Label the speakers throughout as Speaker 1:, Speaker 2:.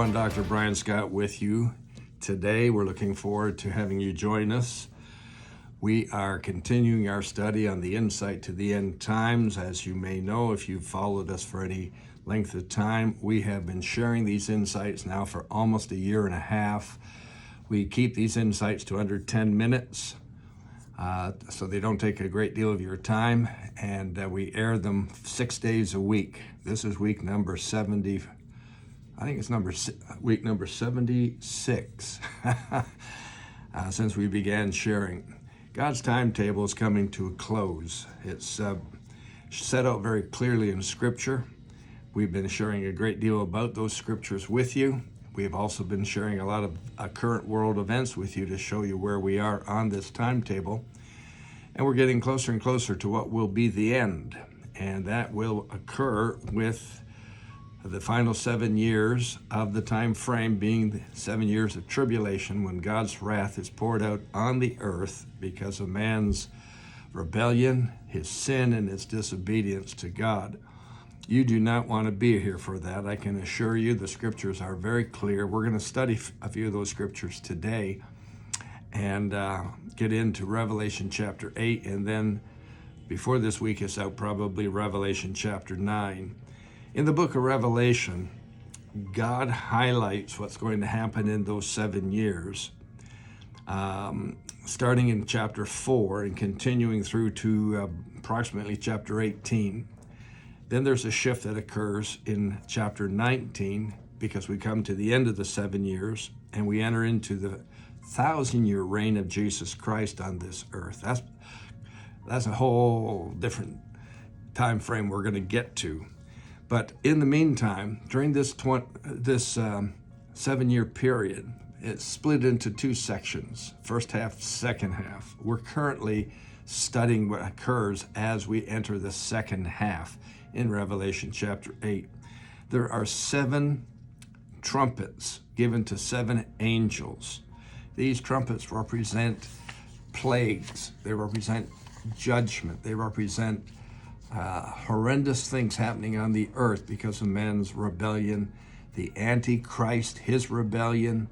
Speaker 1: everyone, Dr. Brian Scott with you. Today we're looking forward to having you join us. We are continuing our study on the insight to the end times. As you may know, if you've followed us for any length of time, we have been sharing these insights now for almost a year and a half. We keep these insights to under 10 minutes, so they don't take a great deal of your time, and we air them 6 days a week. This is week number 70. I think it's week number 76 since we began sharing. God's timetable is coming to a close. It's set out very clearly in Scripture. We've been sharing a great deal about those Scriptures with you. We have also been sharing a lot of current world events with you to show you where we are on this timetable. And we're getting closer and closer to what will be the end. And that will occur with the final 7 years of the time frame being the 7 years of tribulation, when God's wrath is poured out on the earth because of man's rebellion, his sin, and his disobedience to God. You do not want to be here for that. I can assure you the Scriptures are very clear. We're going to study a few of those Scriptures today and get into Revelation chapter 8, and then before this week is out, probably Revelation chapter 9. In the book of Revelation, God highlights what's going to happen in those 7 years, starting in chapter 4 and continuing through to approximately chapter 18. Then there's a shift that occurs in chapter 19 because we come to the end of the 7 years and we enter into the 1,000-year reign of Jesus Christ on this earth. That's a whole different time frame we're going to get to. But in the meantime, during this 7-year period, it's split into two sections, first half, second half. We're currently studying what occurs as we enter the second half in Revelation chapter 8. There are 7 trumpets given to 7 angels. These trumpets represent plagues. They represent judgment. They represent horrendous things happening on the earth because of man's rebellion, the Antichrist, his rebellion,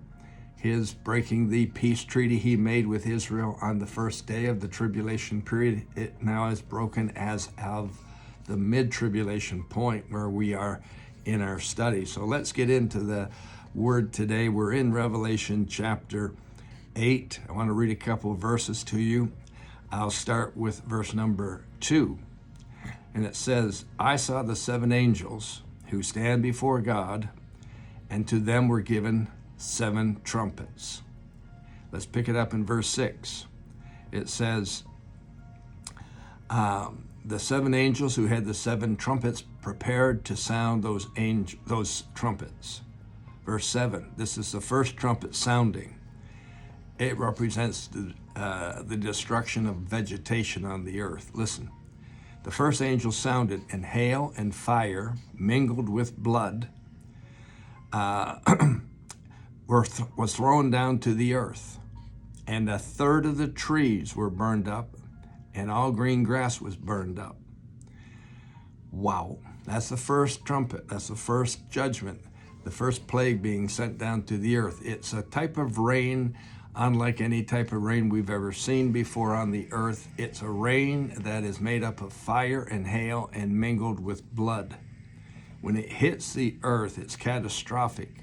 Speaker 1: his breaking the peace treaty he made with Israel on the first day of the tribulation period. It now is broken as of the mid-tribulation point where we are in our study. So let's get into the word today. We're in Revelation chapter 8. I want to read a couple of verses to you. I'll start with verse number 2. And it says, I saw the 7 angels who stand before God, and to them were given 7 trumpets. Let's pick it up in verse 6. It says, the 7 angels who had the 7 trumpets prepared to sound those trumpets. Verse 7, this is the first trumpet sounding. It represents the destruction of vegetation on the earth. Listen. The first angel sounded, and hail and fire mingled with blood was thrown down to the earth, and 1/3 of the trees were burned up, and all green grass was burned up. Wow, that's the first trumpet. That's the first judgment, the first plague being sent down to the earth. It's a type of rain unlike any type of rain we've ever seen before on the earth. It's a rain that is made up of fire and hail and mingled with blood. When it hits the earth, it's catastrophic.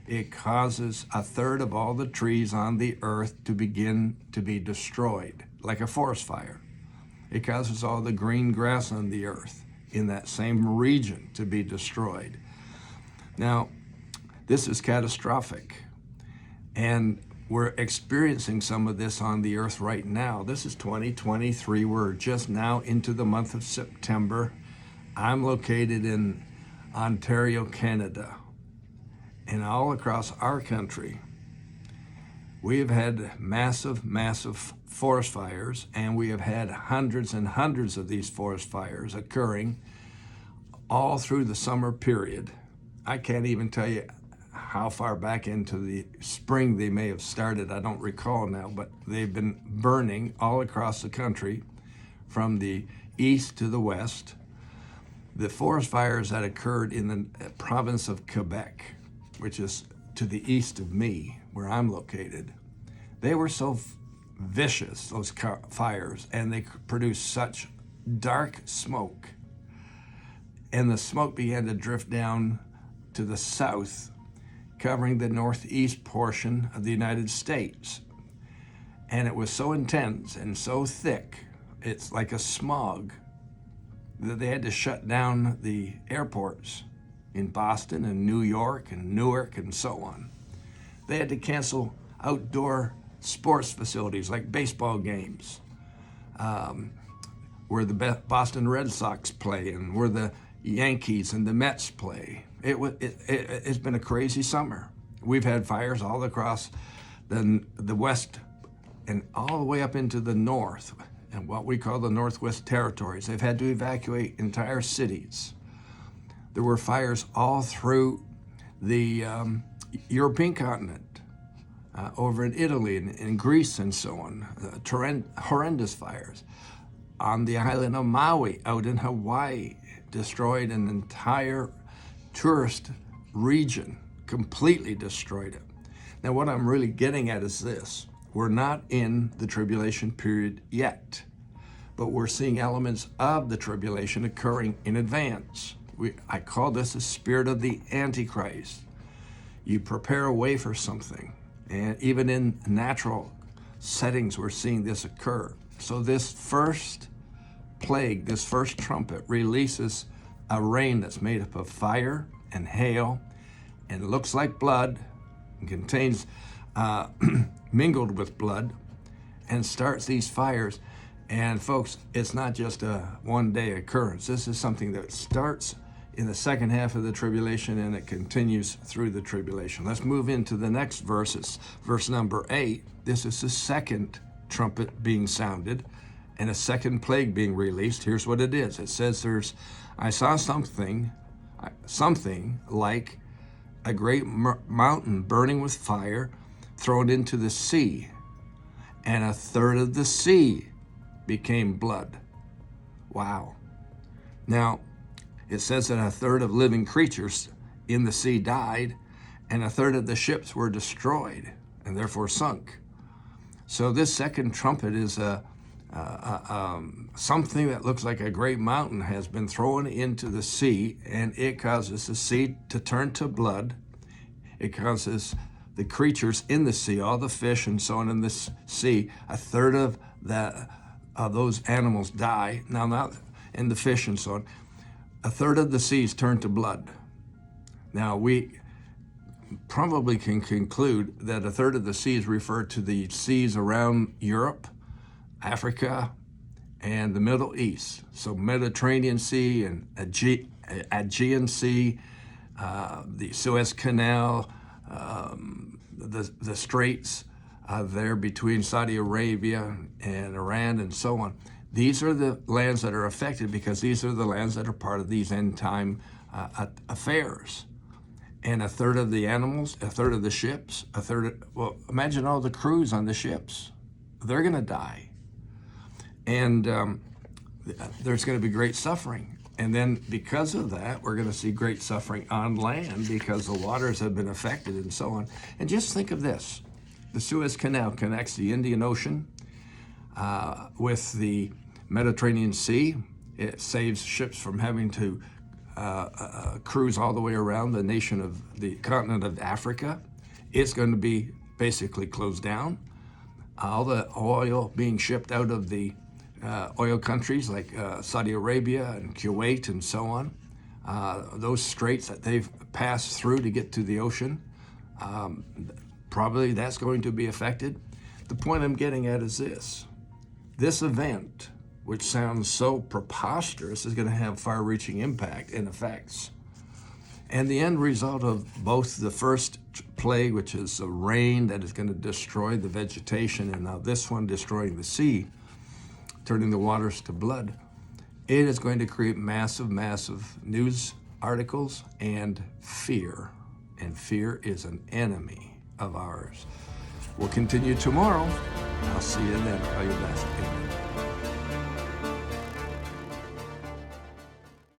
Speaker 1: It causes 1/3 of all the trees on the earth to begin to be destroyed, like a forest fire. It causes all the green grass on the earth in that same region to be destroyed. Now, this is catastrophic. And we're experiencing some of this on the earth right now. This is 2023. We're just now into the month of September. I'm located in Ontario, Canada. And all across our country, we have had massive forest fires, and we have had hundreds and hundreds of these forest fires occurring all through the summer period. I can't even tell you how far back into the spring they may have started. I don't recall now, but they've been burning all across the country from the east to the west. The forest fires that occurred in the province of Quebec which is to the east of me, where I'm located, they were so vicious, those fires, and they produced such dark smoke. And the smoke began to drift down to the south, covering the northeast portion of the United States. And it was so intense and so thick, it's like a smog, that they had to shut down the airports in Boston and New York and Newark and so on. They had to cancel outdoor sports facilities like baseball games, where the Boston Red Sox play and where the Yankees and the Mets play. It's been a crazy summer. We've had fires all across the west and all the way up into the north, and what we call the Northwest Territories. They've had to evacuate entire cities. There were fires all through the European continent, over in Italy and in Greece and so on. Horrendous fires. On the island of Maui, out in Hawaii, destroyed an entire tourist region, completely destroyed it. Now, what I'm really getting at is this. We're not in the tribulation period yet, but we're seeing elements of the tribulation occurring in advance. I call this the spirit of the Antichrist. You prepare a way for something, and even in natural settings, we're seeing this occur. So this first plague, this first trumpet, releases a rain that's made up of fire and hail, and it looks like blood, and contains mingled with blood, and starts these fires. And folks, it's not just a one-day occurrence. This is something that starts in the second half of the tribulation, and it continues through the tribulation. Let's move into the next verses. Verse number 8, this is the second trumpet being sounded and a second plague being released. Here's what it is. It says I saw something like a great mountain burning with fire thrown into the sea, and a third of the sea became blood. Wow. Now, it says that a third of living creatures in the sea died, and a third of the ships were destroyed and therefore sunk. So this second trumpet is something that looks like a great mountain has been thrown into the sea, and it causes the sea to turn to blood. It causes the creatures in the sea, all the fish and so on in the sea, a third of those animals die. Now, not in the fish and so on. A third of the seas turn to blood. Now, we probably can conclude that a third of the seas refer to the seas around Europe, Africa, and the Middle East. So Mediterranean Sea and Aegean Sea, the Suez Canal, the straits there between Saudi Arabia and Iran and so on. These are the lands that are affected because these are the lands that are part of these end time affairs. And a third of the animals, a third of the ships, well, imagine all the crews on the ships. They're going to die. And there's going to be great suffering. And then because of that, we're going to see great suffering on land because the waters have been affected and so on. And just think of this. The Suez Canal connects the Indian Ocean with the Mediterranean Sea. It saves ships from having to cruise all the way around the continent of Africa. It's going to be basically closed down. All the oil being shipped out of the oil countries like Saudi Arabia and Kuwait and so on, those straits that they've passed through to get to the ocean, probably that's going to be affected. The point I'm getting at is this event, which sounds so preposterous, is going to have far-reaching impact and effects. And the end result of both the first plague, which is a rain that is going to destroy the vegetation, and now this one destroying the sea, turning the waters to blood, it is going to create massive, massive news articles and fear. And fear is an enemy of ours. We'll continue tomorrow. I'll see you then. All your best. Amen.